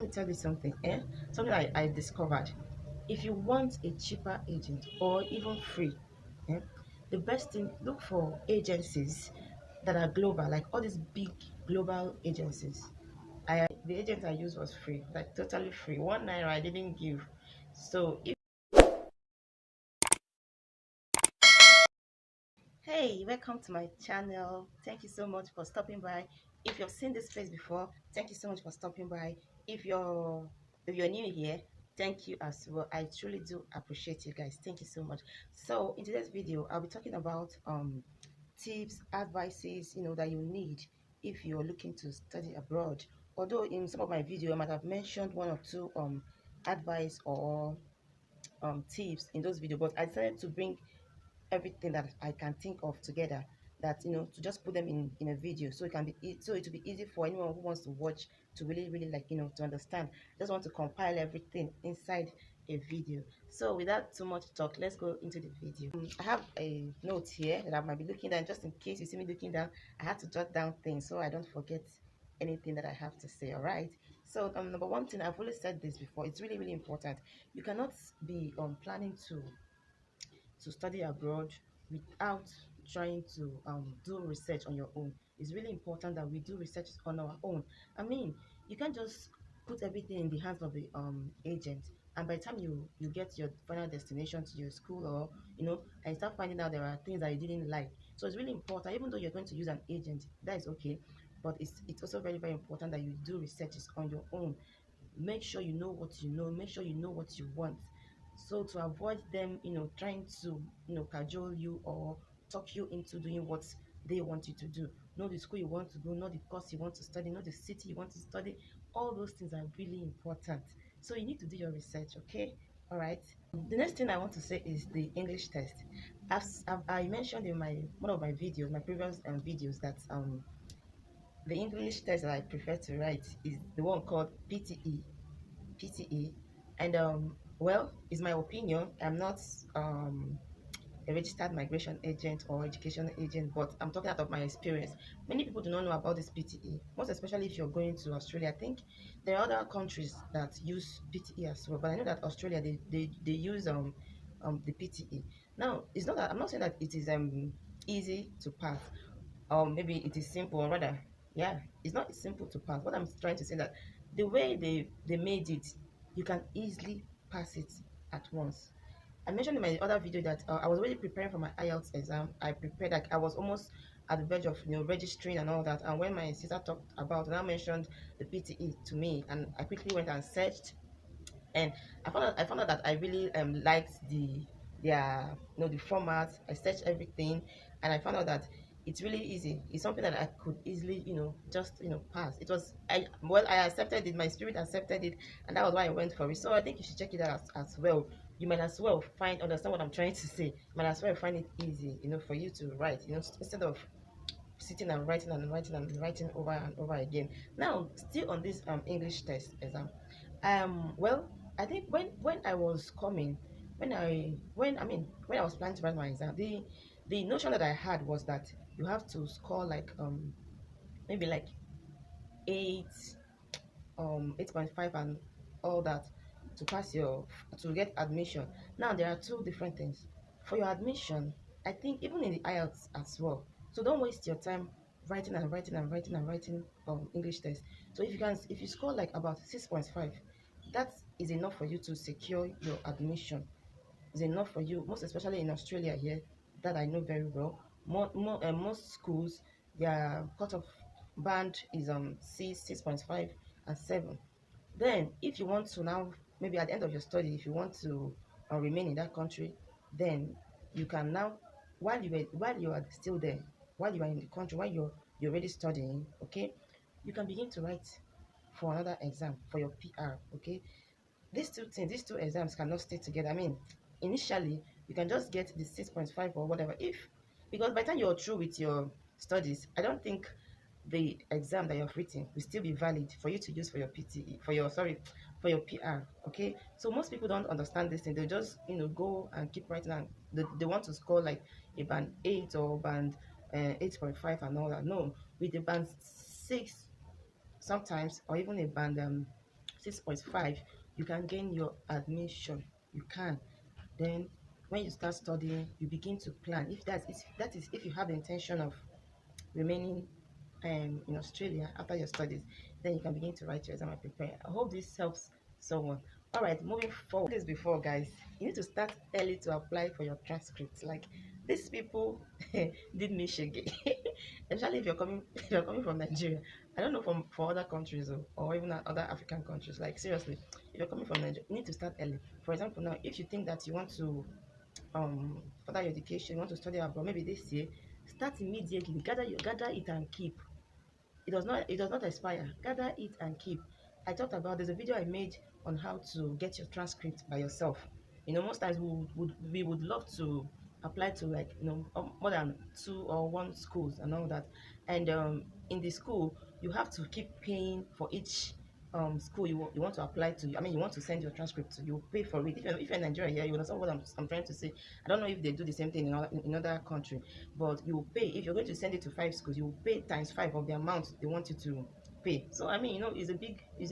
Let me tell you something, something I discovered. If you want a cheaper agent or even free, eh, the best thing, look for agencies that are global, like all these big global agencies. The agent I used was free, like totally free. 1 naira I didn't give. So if Hey, welcome to my channel. Thank you so much for stopping by. If you've seen this face before, thank you so much for stopping by. If you're if you're new here, thank you as well. I truly do appreciate you guys. Thank you so much. So in today's video, I'll be talking about tips, advices, that you need if you're looking to study abroad. Although in some of my video, I might have mentioned one or two advice or tips in those videos, but I decided to bring everything that I can think of together, that to just put them in a video, so it will be easy for anyone who wants to watch to really like to understand. Just want to compile everything inside a video. So without too much talk, let's go into the video. I have a note here that I might be looking down. Just in case you see me looking down, I have to jot down things so I don't forget anything that I have to say. All right. So number one thing, I've always said this before, it's really important. You cannot be planning to study abroad without trying to do research on your own. It's really important that we do research on our own. I mean, you can't just put everything in the hands of the agent, and by the time you get your final destination to your school, or and you start finding out there are things that you didn't like. So it's really important, even though you're going to use an agent, that is okay, but it's also very important that you do researches on your own. Make sure you know what you know, make sure you know what you want, so to avoid them trying to cajole you or talk you into doing what they want you to do. Know the school you want to go, know the course you want to study, know the city you want to study. All those things are really important, so you need to do your research. Okay, all right. The next thing I want to say is the English test. As I mentioned in my one of my videos, my previous videos, that the English test that I prefer to write is the one called PTE. And well, it's my opinion. I'm not a registered migration agent or education agent, but I'm talking out of my experience. Many people do not know about this PTE, most especially if you're going to Australia. I think there are other countries that use PTE as well, but I know that Australia, they use the PTE. Now, it's not that I'm not saying that it is easy to pass, or maybe it is simple, or rather, yeah, it's not simple to pass. What I'm trying to say, that the way they made it, you can easily pass it at once. I mentioned in my other video that I was already preparing for my IELTS exam. I prepared, like I was almost at the verge of registering and all that. And when my sister talked about and I mentioned the PTE to me, and I quickly went and searched, and I found out that I really liked their the format. I searched everything, and I found out that it's really easy. It's something that I could easily just pass. It was I accepted it. My spirit accepted it, and that was why I went for it. So I think you should check it out as well. You might as well understand what I'm trying to say. You might as well find it easy, for you to write, instead of sitting and writing and writing and writing over and over again. Now, still on this English test exam, well, I think when I was coming, when I was planning to write my exam, the notion that I had was that you have to score like maybe like 8 8.5 and all that to pass your to get admission. Now there are two different things for your admission. I think even in the IELTS as well. So don't waste your time writing and writing and writing and writing English test. So if you score like about 6.5, that is enough for you to secure your admission. Is enough for you, most especially in Australia here, that I know very well. Most schools, their cut-off band is 6.5 and 7. Then, if you want to now, maybe at the end of your study, if you want to remain in that country, then you can now, while you are still there, while you are in the country, while you're already studying, okay, you can begin to write for another exam for your PR, okay. These two exams cannot stay together. I mean, initially you can just get the 6.5 or whatever, if because by the time you're through with your studies, I don't think the exam that you've written will still be valid for you to use for your PTE, for your PR. Okay, so most people don't understand this thing. They just go and keep writing, and they want to score like a band 8 or band 8.5 and all that. No, with the band 6 sometimes, or even a band 6.5, you can gain your admission. You can. Then when you start studying, you begin to plan. If if you have the intention of remaining in Australia after your studies, then you can begin to write your exam and prepare. I hope this helps someone. All right, moving forward. This before, guys, you need to start early to apply for your transcripts. Like these people did me shaggy, especially if you're coming if you're coming from Nigeria. I don't know from for other countries or even other African countries. Like seriously, if you're coming from Nigeria, you need to start early. For example, now if you think that you want to further your education, you want to study abroad, maybe this year, start immediately. Gather it and keep. It does not expire. Gather it and keep. I talked about there's a video I made on how to get your transcript by yourself. Most times we would love to apply to, like, more than two or one schools and all that. And in the school you have to keep paying for each school you want to apply to. I mean, you want to send your transcript to, you pay for it. If you're in Nigeria here, you understand what I'm trying to say. I don't know if they do the same thing in other country, but you will pay. If you're going to send it to 5 schools, you will pay times 5 of the amount they want you to pay. So I mean, it's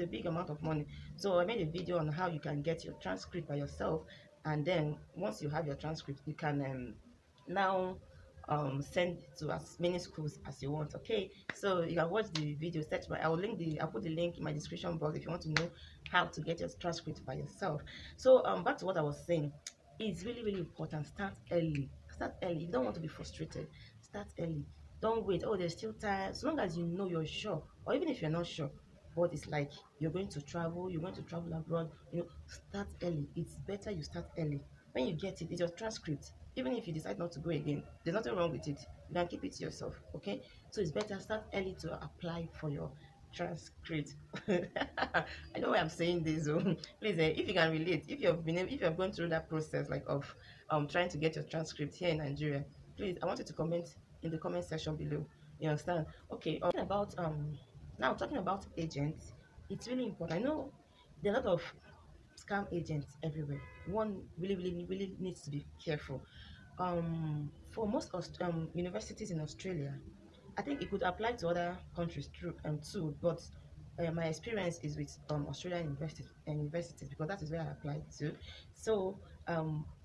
a big amount of money. So I made a video on how you can get your transcript by yourself, and then once you have your transcript, you can now send to as many schools as you want. Okay, so you can watch the video. I'll put the link in my description box if you want to know how to get your transcript by yourself. So back to what I was saying. It's really, really important. Start early. Start early. If you don't want to be frustrated, start early. Don't wait. Oh, there's still time. As long as you know you're sure, or even if you're not sure, but it's like you're going to travel, abroad, start early. It's better you start early. When you get it, it's your transcript. Even if you decide not to go again, there's nothing wrong with it. You can keep it to yourself. Okay, so it's better start early to apply for your transcript. I know why I'm saying this. Please, if you can relate, if you've gone through that process, like of trying to get your transcript here in Nigeria, please, I want you to comment in the comment section below. You understand? Okay. Talking about agents, it's really important. I know there are a lot of scam agents everywhere. One really, really, really needs to be careful. For most universities in Australia, I think it could apply to other countries too, but my experience is with Australian universities, because that is where I applied to. So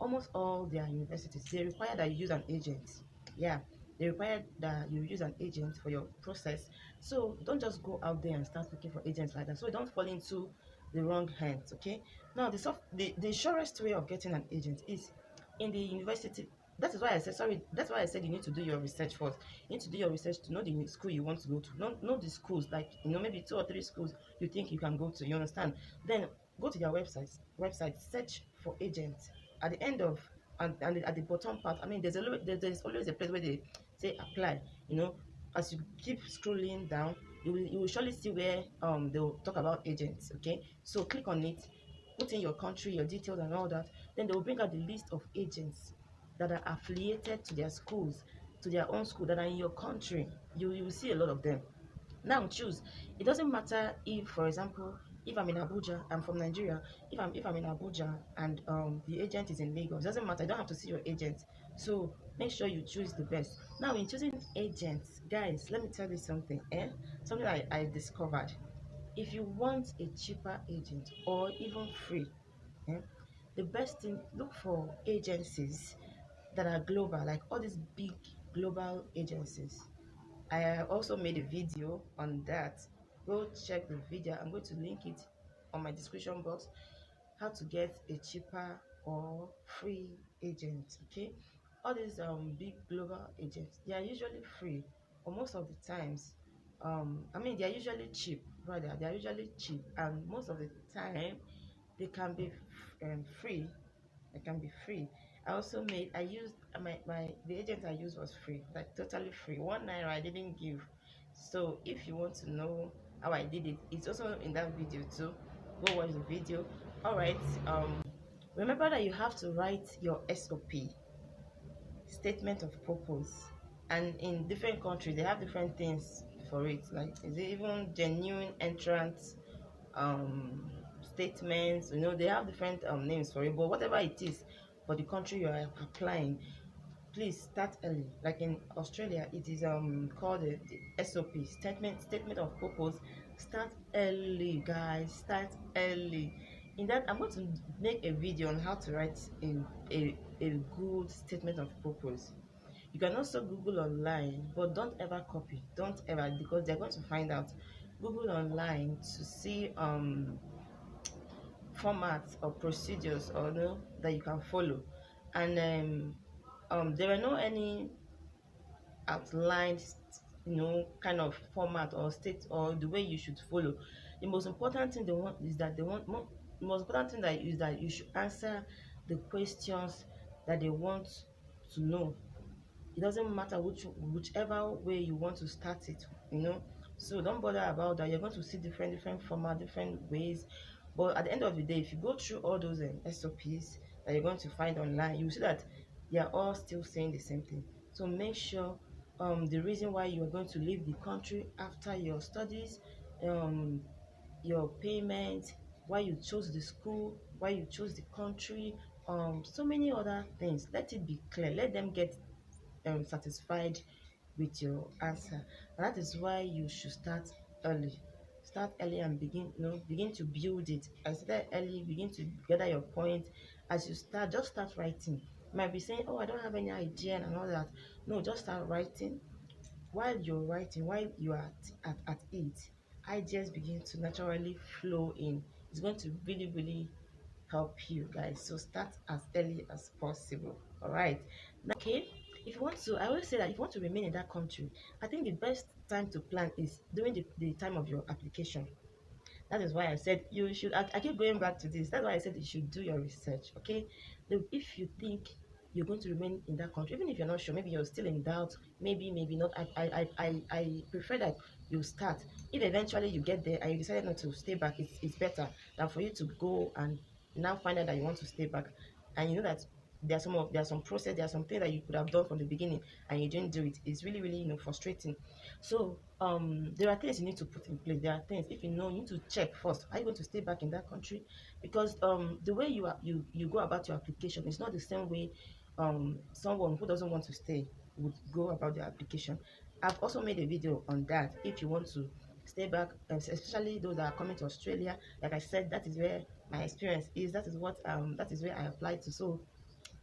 almost all their universities, they require that you use an agent. Yeah, they require that you use an agent for your process. So don't just go out there and start looking for agents like that, so you don't fall into the wrong hands. Okay, now the surest way of getting an agent is in the university. That's why I said you need to do your research first. You need to do your research to know the school you want to go to. Know the schools, like, maybe 2 or 3 schools you think you can go to. You understand? Then go to their website, search for agents. At the end of and at the bottom part, I mean, there's always a place where they say apply. As you keep scrolling down, you will surely see where they'll talk about agents. Okay, so click on it, put in your country, your details, and all that. Then they will bring out the list of agents that are affiliated to their schools, to their own school, that are in your country. You will see a lot of them. Now choose. It doesn't matter if, for example, if I'm in Abuja, I'm from Nigeria. If I'm in Abuja and the agent is in Lagos, it doesn't matter. You don't have to see your agent. So make sure you choose the best. Now, in choosing agents, guys, let me tell you something. Something I discovered. If you want a cheaper agent or even free, eh, the best thing, look for agencies that are global, like all these big global agencies. I also made a video on that. Go check the video. I'm going to link it on my description box. How to get a cheaper or free agent. Okay, all these big global agents, they are usually free, or most of the times. I mean, they are usually cheap. Rather, they are usually cheap, and most of the time they can be free. It can be free. I used the agent I used was free, like totally free. 1 naira I didn't give. So if you want to know how I did it, it's also in that video too. Go watch the video. All right. Remember that you have to write your SOP, statement of purpose, and in different countries they have different things for it. Like, is it even genuine entrance statements? They have different names for it, but whatever it is for the country you are applying, please start early. Like in Australia, it is called the SOP, statement of purpose Start early, guys. Start early. In that, I'm going to make a video on how to write a good statement of purpose. You can also Google online, but don't ever copy. Don't ever, because they're going to find out. Google online to see formats or procedures or no that you can follow, and there are no any outlined, kind of format or state or the way you should follow. The most important thing they want is that the most important thing that is that you should answer the questions that they want to know. It doesn't matter whichever way you want to start it. So don't bother about that. You're going to see different format, different ways, but at the end of the day, if you go through all those SOPs that you're going to find online, you see that they are all still saying the same thing. So make sure the reason why you are going to leave the country after your studies, um your payment, why you chose the school, why you chose the country, so many other things. Let it be clear. Let them get satisfied with your answer. And that is why you should start early. Start early and begin to build it. I started early, begin to gather your point. As you start, just start writing. You might be saying, oh, I don't have any idea and all that. No, just start writing. While you're writing, while you are at it, ideas begin to naturally flow in. It's going to really help you guys. So start as early as possible. All right. Now, okay. If you want to, I always say that if you want to remain in that country, I think the best time to plan is during the time of your application. That is why I said you should. I keep going back to this. That's why I said you should do your research. Okay, if you think you're going to remain in that country, even if you're not sure, maybe you're still in doubt, maybe not. I prefer that you start. If eventually you get there and you decided not to stay back, it's better than for you to go and now find out that you want to stay back, and you know that there's some process, there's some things that you could have done from the beginning and you didn't do it. It's really frustrating. So there are things you need to put in place. There are things, if you know, you need to check first. Are you going to stay back in that country? Because the way you go about your application is not the same way someone who doesn't want to stay would go about their application. I've also made a video on that. If you want to stay back, especially those that are coming to Australia, like I said, that is where my experience is. That is where I applied to. So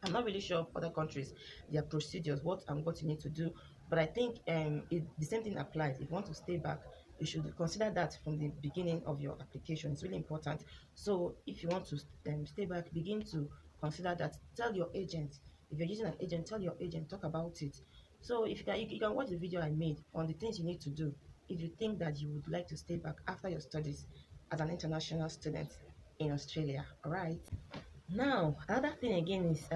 I'm not really sure of other countries, their procedures, what you need to do. But I think the same thing applies. If you want to stay back, you should consider that from the beginning of your application. It's really important. So if you want to stay back, begin to consider that. Tell your agent. If you're using an agent, tell your agent, talk about it. So if you can watch the video I made on the things you need to do if you think that you would like to stay back after your studies as an international student in Australia. All right. Now, another thing again is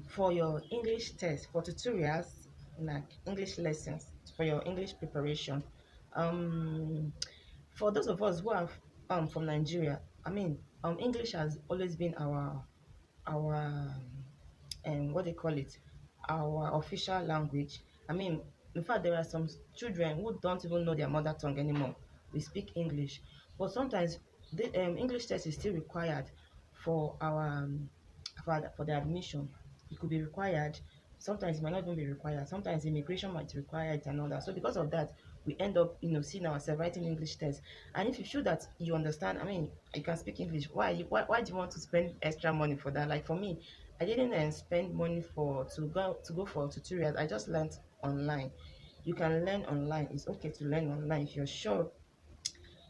for your English test, for tutorials, like English lessons, for your English preparation. Um, for those of us who are from Nigeria, I mean, English has always been our what they call it, our official language. I mean, in fact, there are some children who don't even know their mother tongue anymore. They speak English, but sometimes the English test is still required for our for the admission. It could be required. Sometimes it might not even be required. Sometimes immigration might require it and all that. So because of that, we end up, seeing ourselves writing English tests. And if you feel that you understand, I mean, you can speak English. Why do you want to spend extra money for that? Like for me, I didn't spend money to go for tutorials. I just learned online. You can learn online. It's okay to learn online if you're sure.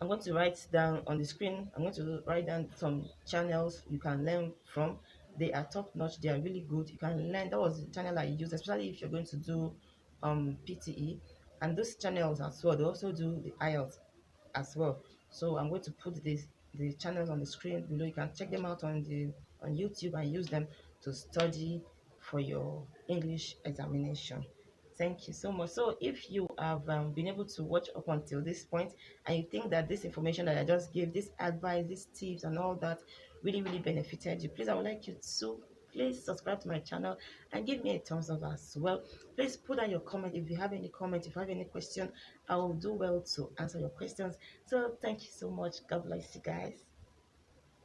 I'm going to write down on the screen. I'm going to write down some channels you can learn from. They are top notch. They are really good. You can learn. That was the channel I used, especially if you're going to do PTE. And those channels as well. They also do the IELTS as well. So I'm going to put the channels on the screen below. You can check them out on YouTube and use them to study for your English examination. Thank you so much. So if you have been able to watch up until this point and you think that this information that I just gave, this advice, these tips and all that really benefited you, please, I would like you to please subscribe to my channel and give me a thumbs up as well. Please put down your comment if you have any comment, if you have any question. I will do well to answer your questions. So thank you so much. God bless you guys.